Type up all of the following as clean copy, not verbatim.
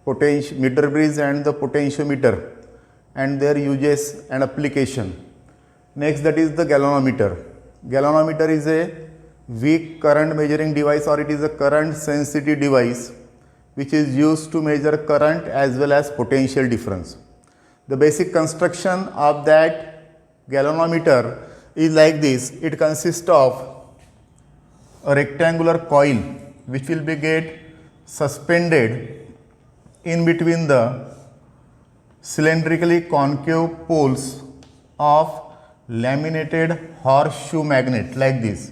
meter bridge and the potentiometer and their uses and application. Next, that is the galvanometer. Galvanometer is a weak current measuring device, or it is a current sensitive device which is used to measure current as well as potential difference. The basic construction of that galvanometer is like this. It consists of a rectangular coil which will be get suspended in between the cylindrically concave poles of laminated horseshoe magnet like this.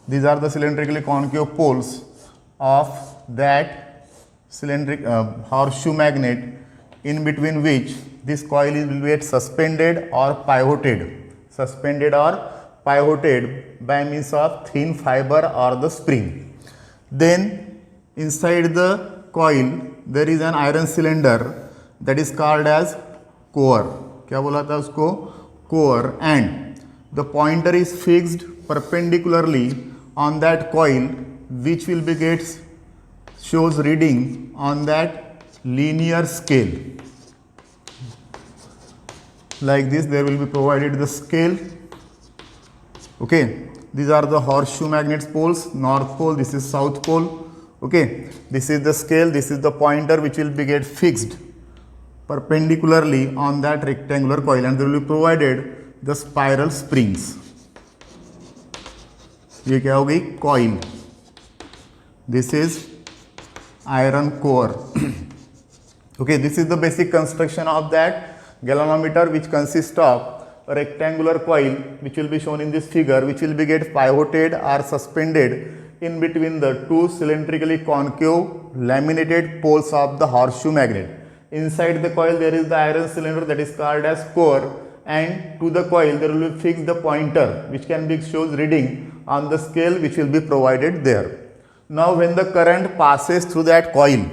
These are the cylindrically concave poles of that cylindric horseshoe magnet, in between which this coil will be suspended or pivoted by means of thin fiber or the spring. Then inside the coil there is an iron cylinder that is called as core. क्या बोला था उसको? Core. And the pointer is fixed perpendicularly on that coil, which will be gets shows reading on that linear scale. Like this, there will be provided the scale. Okay, these are the horseshoe magnets poles, north pole, this is south pole. Okay, this is the scale, this is the pointer which will be get fixed perpendicularly on that rectangular coil, and there will be provided the spiral springs. ये क्या हो गई? Coil. This is iron core. Okay, this is the basic construction of that galvanometer, which consists of a rectangular coil which will be shown in this figure, which will be get pivoted or suspended in between the two cylindrically concave laminated poles of the horseshoe magnet. Inside the coil there is the iron cylinder that is called as core, and to the coil there will be fixed the pointer which can be shows reading on the scale which will be provided there. Now when the current passes through that coil,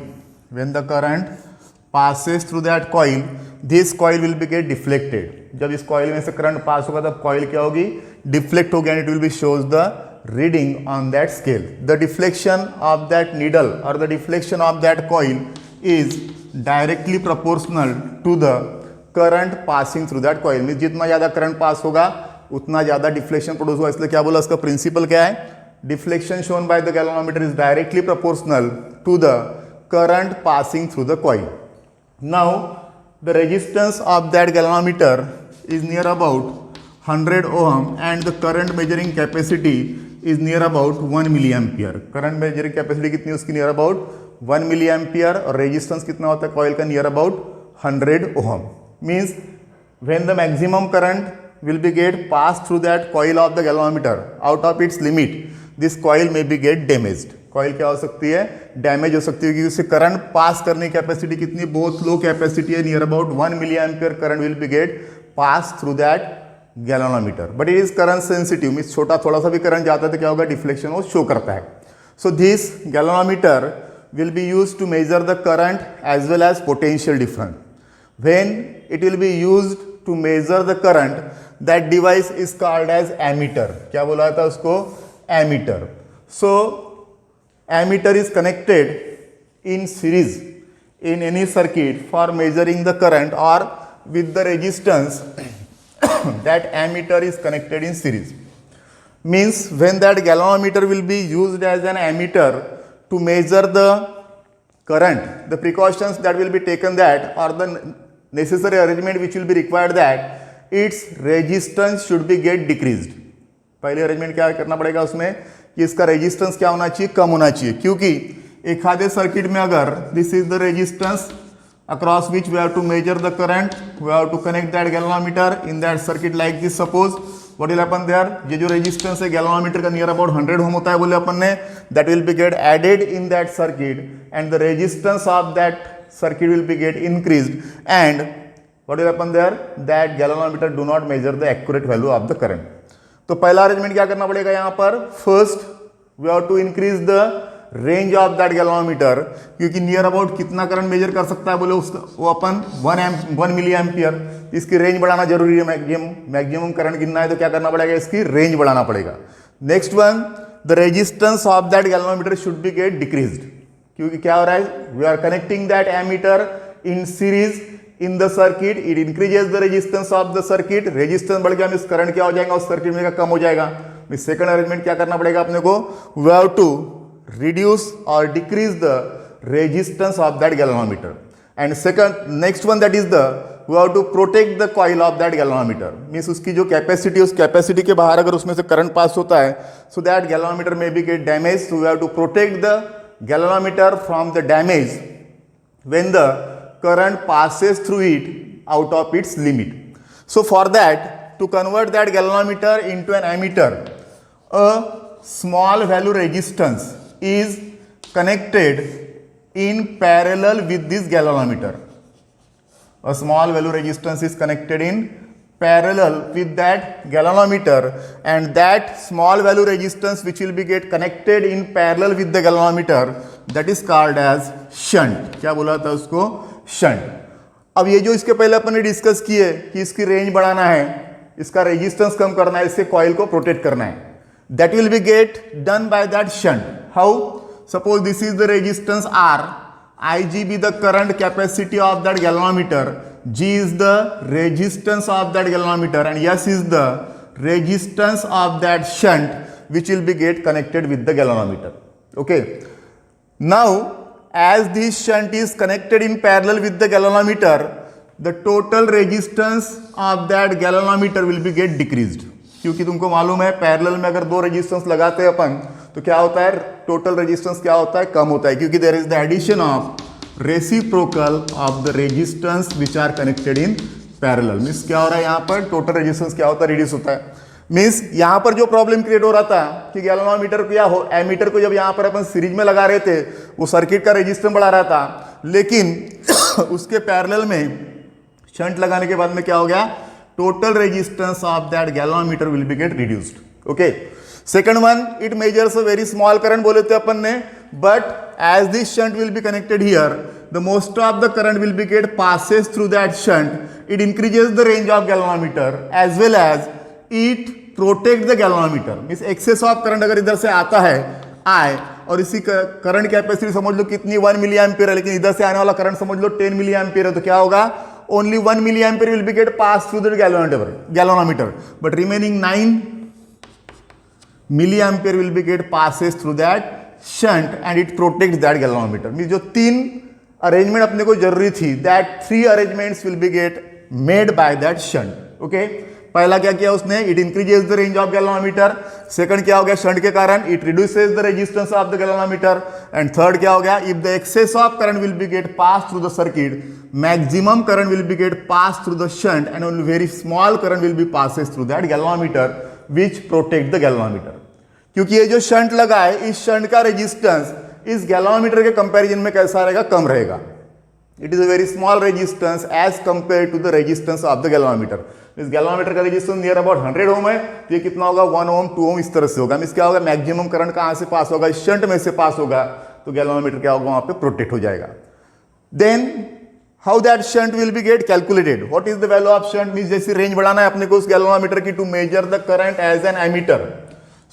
this coil will be get deflected. जब इस coil में से current pass होगा तब coil क्या होगी? Deflect होगी, and it will be shows the reading on that scale. The deflection of that needle or the deflection of that coil is directly proportional to the current passing through that coil. Means जितना ज़्यादा current pass होगा उतना ज़्यादा deflection produce होगा. इसलिए क्या बोला, इसका principle क्या है? Deflection shown by the galvanometer is directly proportional to the current passing through the coil. Now the resistance of that galvanometer is near about 100 ohm, and the current measuring capacity is near about 1 milliampere. Current measuring capacity कितनी उसकी? near about 1 milliampere, और resistance कितना होता है coil का? near about 100 ohm. Means when the maximum current will be get passed through that coil of the galvanometer out of its limit, this coil may be get damaged. coil क्या हो सकती है? Damage हो सकती है, क्योंकि उससे करंट पास करने की कैपेसिटी कितनी? बहुत लो कैपेसिटी है, near about 1 milliampere current will be get pass through that galvanometer. But it is current sensitive, means छोटा थोड़ा सा भी करंट जाता है तो क्या होगा? डिफ्लेक्शन वो शो करता है. So this galvanometer will be used to measure the current as well as potential difference. When it will be used to measure the current, that device is called as ammeter. क्या बोला था उसको? Ammeter. So ammeter is connected in series in any circuit for measuring the current, or with the resistance that ammeter is connected in series. Means when that galvanometer will be used as an ammeter to measure the current, the precautions that will be taken that, or the necessary arrangement which will be required, that its resistance should be get decreased. पहले arrangement क्या करना पड़ेगा उसमें कि इसका resistance क्या होना चाहिए? कम होना चाहिए. क्योंकि एक आधे सर्किट में अगर this is the resistance across which we have to measure the current, we have to connect that galvanometer in that circuit like this. Suppose what will happen there? ये जो resistance है galvanometer का near about 100 ohm होता है बोले अपन ने, that will be get added in that circuit, and the resistance of that circuit will be get increased, and what will happen there? That galvanometer do not measure the accurate value of the current. तो पहला arrangement क्या करना पड़ेगा यहाँ पर? First we have to increase the range of that galvanometer, क्योंकि near about कितना current measure कर सकता है बोले उसका वो अपन 1 मिली एम्पियर. इसकी रेंज बढ़ाना जरूरी है. मैक्सिमम करंट गिनना है तो क्या करना पड़ेगा? इसकी रेंज बढ़ाना पड़ेगा. Next one, the resistance of that galvanometer should be get decreased. क्योंकि क्या हो रहा है, we are connecting that ammeter in series in the circuit, it increases the resistance of the circuit, resistance बढ़ गया, मींस करंट क्या हो जाएगा उस सर्किट में कम हो जाएगा। मींस सेकंड अरेंजमेंट क्या करना पड़ेगा अपने को, वी हैव टू रिड्यूस और decrease the resistance of that galvanometer. And second next one that is the we have to protect the coil of that galvanometer, means उसकी जो कैपेसिटी, उस capacity के बाहर अगर उसमें से करंट पास होता है, सो दैट गैल्वेनोमीटर में be get damage, so we have to protect the galvanometer from the damage when the current passes through it out of its limit. So for that, to convert that galvanometer into an ammeter, a small value resistance is connected in parallel with this galvanometer. A small value resistance is connected in parallel with that galvanometer, and that small value resistance which will be get connected in parallel with the galvanometer, that is called as shunt. क्या बोला था उसको, shunt. अब ये जो इसके पहले अपन ने डिस्कस किए कि इसकी रेंज बढ़ाना है, इसका रेजिस्टेंस कम करना है, इससे कॉइल को प्रोटेक्ट करना है, that will be get done by that shunt. How? Suppose this is the resistance R, Ig be the current capacity of that galvanometer, G is the resistance of that galvanometer, and S is the resistance of that shunt which will be get connected with the galvanometer. Okay. Now, as this shunt is connected in parallel with the galvanometer, the total resistance of that galvanometer will be get decreased. क्योंकि तुमको मालूम है parallel में अगर दो resistance लगाते हैं अपन तो क्या होता है, टोटल रेजिस्टेंस क्या होता है, कम होता है, क्योंकि there is the addition of reciprocal of the resistance which are connected in parallel. Means क्या हो रहा है यहाँ पर, टोटल रेजिस्टेंस क्या होता है, रिड्यूस होता है। मीन्स यहाँ पर जो प्रॉब्लम क्रिएट हो रहा था कि गैल्वेनोमीटर को या एमीटर को जब यहाँ पर अपन सीरीज में लगा रहे थे, वो सर्किट का रेजिस्टेंस बढ़ा रहा था, लेकिन उसके पैरेलल में शंट लगाने के बाद में क्या हो गया, total resistance of that galvanometer will be gate reduced. Okay, second one, it measures a very small current बोले थे अपन ने, but as this shunt will be connected here, the most of the current will be get passes through that shunt, it increases the range of galvanometer as well as it protect the galvanometer. Means excess of current अगर इधर से आता है I, और इसी current capacity समझ लो कितनी 1 milli ampere है, लेकिन इधर से आने वाला करंट समझ लो 10 मिली एम्पियर है, तो क्या होगा, only 1 milliampere will be get passed through the galvanometer, but remaining 9 milliampere will be get passes through that shunt and it protects that galvanometer. Means जो तीन अरेंजमेंट अपने को जरूरी थी, that 3 arrangements will be get made by that shunt. Okay, पहला क्या किया उसने, it increases the range of galvanometer. Second क्या हो गया, शंट के कारण it reduces the resistance of the galvanometer. and third क्या हो गया, if the excess of current will be get passed through the circuit, maximum current will be get passed through the shunt and only very small current will be passes through that galvanometer which protect the galvanometer. क्योंकि ये जो shunt लगा है, इस shunt का resistance इस galvanometer के comparison में कैसा रहेगा, कम रहेगा। It is a very small resistance as compare to the resistance of the galvanometer. इस गैल्वेनोमीटर का रेजिस्टेंस नियर अबाउट 100 ओम है, तो ये कितना होगा, 1 ओम 2 ओम इस तरह से होगा। मींस क्या होगा, मैक्सिमम करंट कहां से पास होगा, इस शंट में से पास होगा, तो गैल्वेनोमीटर क्या होगा, वहां पे प्रोटेक्ट हो जाएगा। Then how that shunt will be get calculated, what is the value of shunt, means जैसी रेंज बढ़ाना है अपने को उस गैल्वेनोमीटर की to measure the current as an ammeter.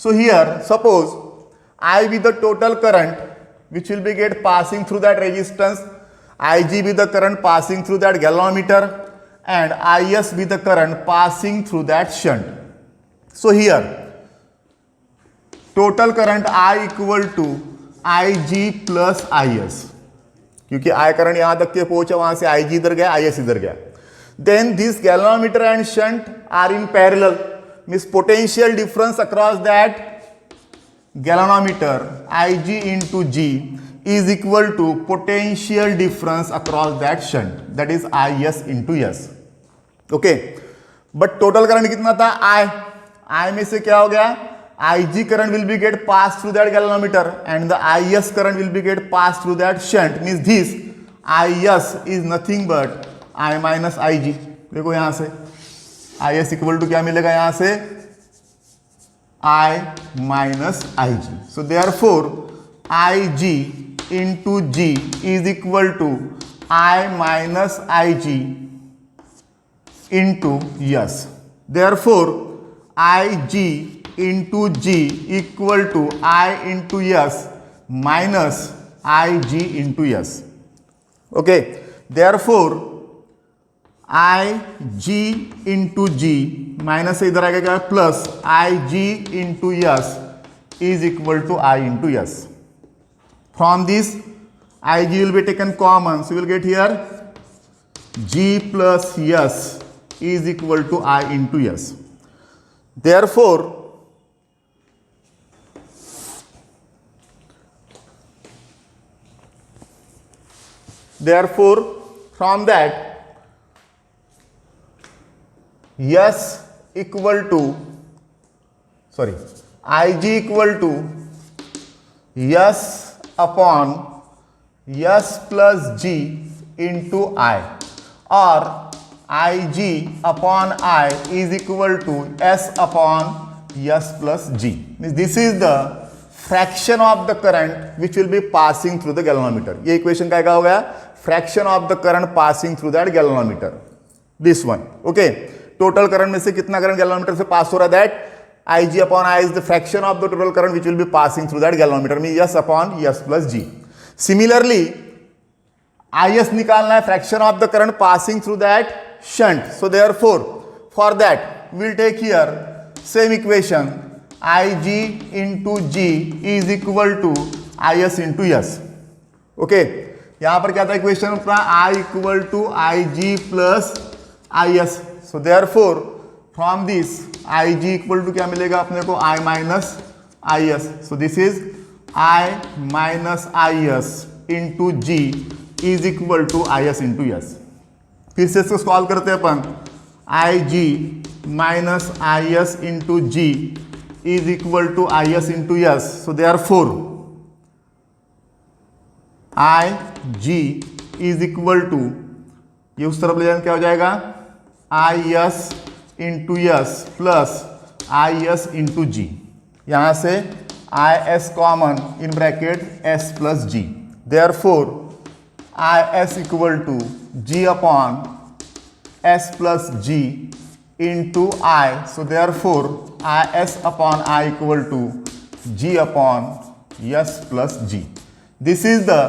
So here, suppose I be the total current which will be get passing through that resistance, Ig be the current passing through that galvanometer, and Is be the current passing through that shunt. So here, total current I equal to Ig plus Is, क्योंकि I current यहां तक के पहुंचा, वहां से Ig इधर गया, Is इधर गया। Then this galvanometer and shunt are in parallel. Means potential difference across that galvanometer Ig into G is equal to potential difference across that shunt, that is Is into S. Okay, but total current कितना था, I में से क्या हो गया, Ig current will be get passed through that galvanometer and the Is current will be get passed through that shunt. Means this Is is nothing but I minus Ig. देखो यहां से Is इक्वल टू क्या मिलेगा, यहां से I minus Ig. So therefore Ig into G is equal to I minus Ig into S. Therefore Ig into G equal to I into S minus Ig into S. Okay, therefore Ig into G minus से इधर आएगा क्या, plus Ig into S is equal to I into S. From this Ig will be taken common, so you will get here G plus S is equal to I into S. Therefore from that S equal to, sorry, Ig equal to S upon S plus G into I, or Ig upon I is equal to S upon S plus G. Means this is the fraction of the current which will be passing through the galvanometer. ये equation क्या हो गया, fraction of the current passing through that galvanometer. This one, okay. Total current में से कितना current galvanometer से पास हो रहा है, that Ig upon I is the fraction of the total current which will be passing through that galvanometer, mean S upon S plus G. Similarly Is निकालना है, fraction of the current passing through that shunt. So therefore for that will take here same equation Ig into G is equal to Is into S. Okay, यहां पर क्या था equation अपना, I equal to Ig plus Is. So therefore from this Ig equal to क्या मिलेगा अपने को, I minus Is. So this is I minus Is into G is equal to Is into S. फिर से इसको solve करते हैं अपन, Ig minus Is into G is equal to Is into S. So therefore Ig is equal to, ये उस तरफ ले जाने क्या हो जाएगा, Is into S plus Is into G. यहाँ से Is common in bracket S plus G. Therefore Is equal to G upon S plus G into I. So therefore Is upon I equal to G upon S plus G. This is the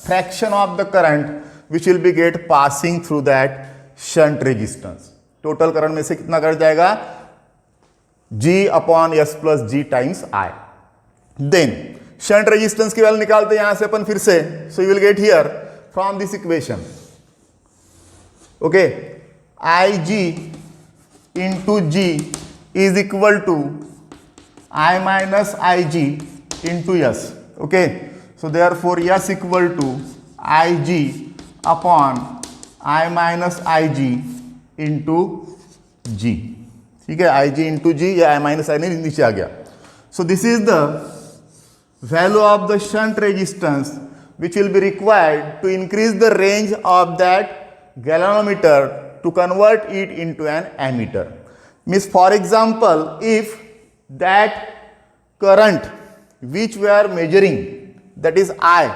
fraction of the current which will be get passing through that shunt resistance. Total current में से कितना कर जाएगा, G upon S plus G times I. Then shunt resistance की value निकालते हैं यहां से अपन फिर से. So you will get here from this equation, okay, Ig into G is equal to I minus Ig into S. Okay, so therefore S equal to Ig upon I minus Ig into G. ठीक है, Ig into G या I minus I नीचे आ गया. So this is the value of the shunt resistance which will be required to increase the range of that galvanometer to convert it into an ammeter. Means for example if that current which we are measuring, that is I,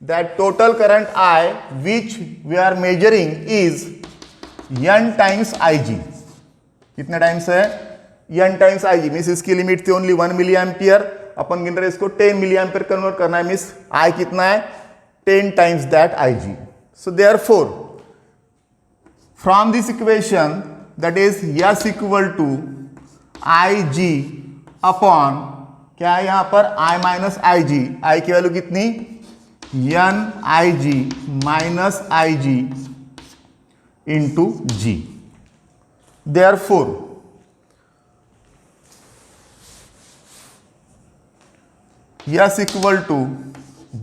that total current I which we are measuring is N times Ig. कितने times है, N times Ig. Means इसकी limit थी only 1 milli ampere, अपन गिन रहे इसको 10 milli ampere convert करना है. Means I कितना है, 10 times that Ig. So therefore from this equation that is S equal to Ig upon क्या है यहां पर, I माइनस Ig. I की वैल्यू कितनी, Nig minus Ig into G. Therefore S equal to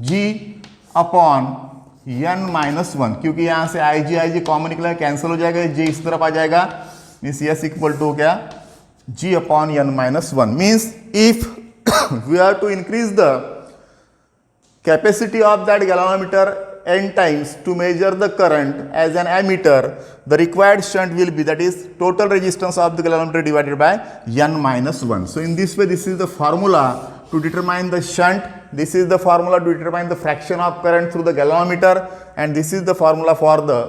G upon N minus 1, क्योंकि यहां से Ig common निकला है, कैंसिल हो जाएगा, G इस तरफ आ जाएगा. मीन्स S इक्वल टू क्या, G upon N minus 1. Means if we are to increase the capacity of that galvanometer n times to measure the current as an ammeter, the required shunt will be, that is total resistance of the galvanometer divided by N minus 1. So in this way, this is the formula to determine the shunt, this is the formula to determine the fraction of current through the galvanometer, and this is the formula for the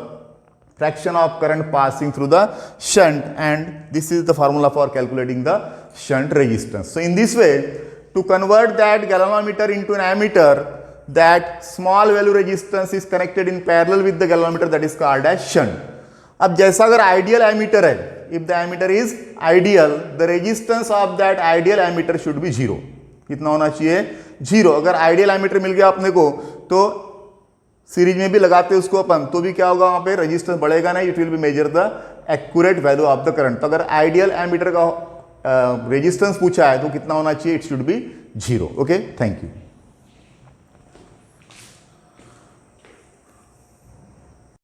fraction of current passing through the shunt, and this is the formula for calculating the shunt resistance. So in this way, to convert that galvanometer into an ammeter, that small value resistance is connected in parallel with the galvanometer, that is called as shunt. अब जैसा अगर ideal ammeter है, if the ammeter is ideal, the resistance of that ideal ammeter should be 0. कितना होना चाहिए? 0. अगर ideal ammeter मिल गया अपने को तो सीरीज में भी लगाते हैं उसको अपन, तो भी क्या होगा वहां पे रेजिस्टेंस बढ़ेगा नहीं, it will be measure the accurate value of the current. तो अगर आइडियल एमीटर का रेजिस्टेंस पूछा है तो कितना होना चाहिए? It should be 0. Okay, thank you.